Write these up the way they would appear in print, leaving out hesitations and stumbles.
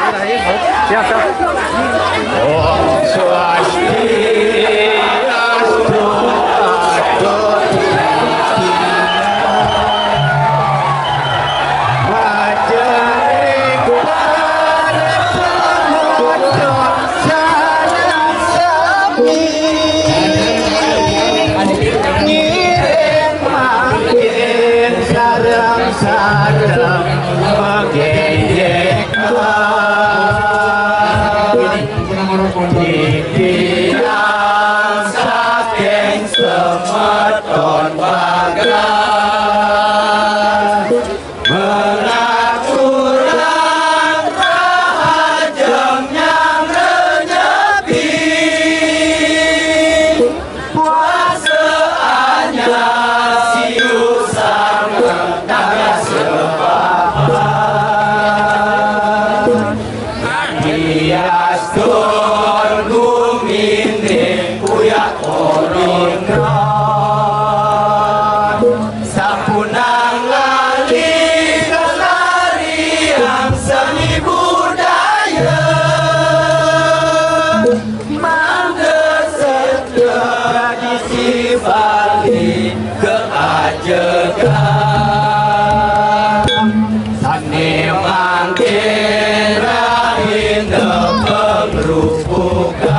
Siap, siap. Om Swastiastu. Sarang mengejek dikian saking semeton bagan mengaturang rahajeng yang renyepi puasa anyar siusan naga Hiastur guminding kuyak orindran sapunang lali kelarian seni budaya mandeset tradisi Bali keajegan sani mangkin pengrupukan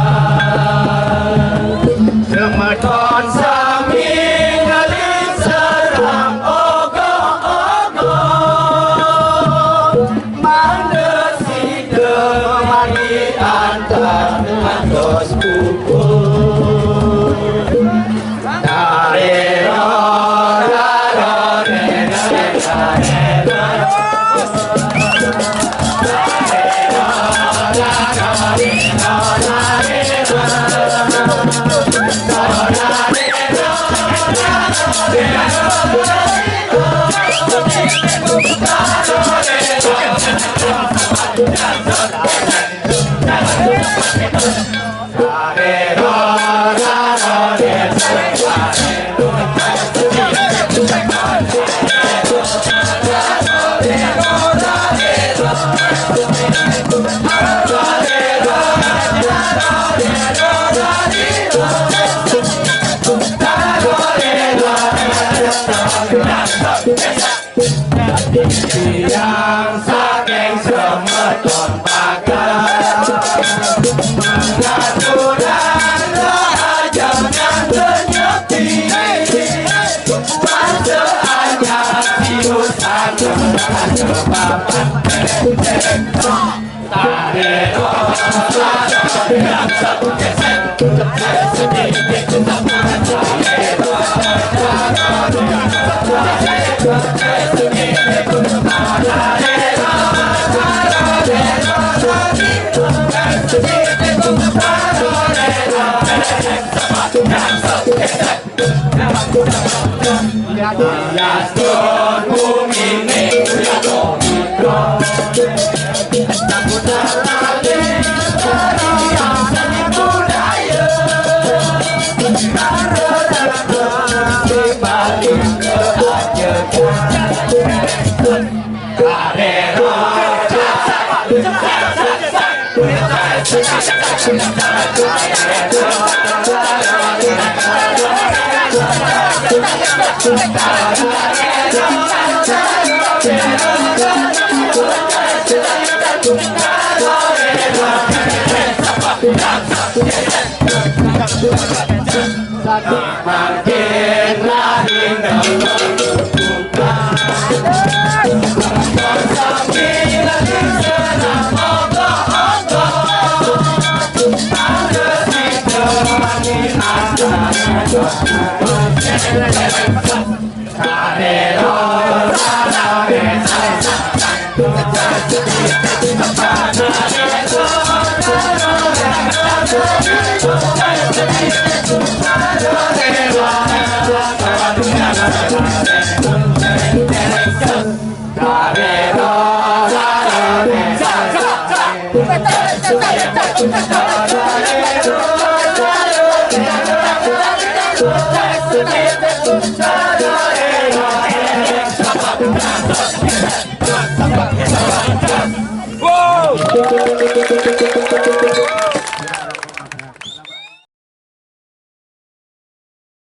semeton sami ngalin serang ogo-ogo mandesi kemani antar antos pukul tarero raro yang saking semeton bagan mengaturan rahajeng yang renyepi puasa anyar siusan kebapan tarero yang satu gesek sedikit makin lahir Wow! Thank you.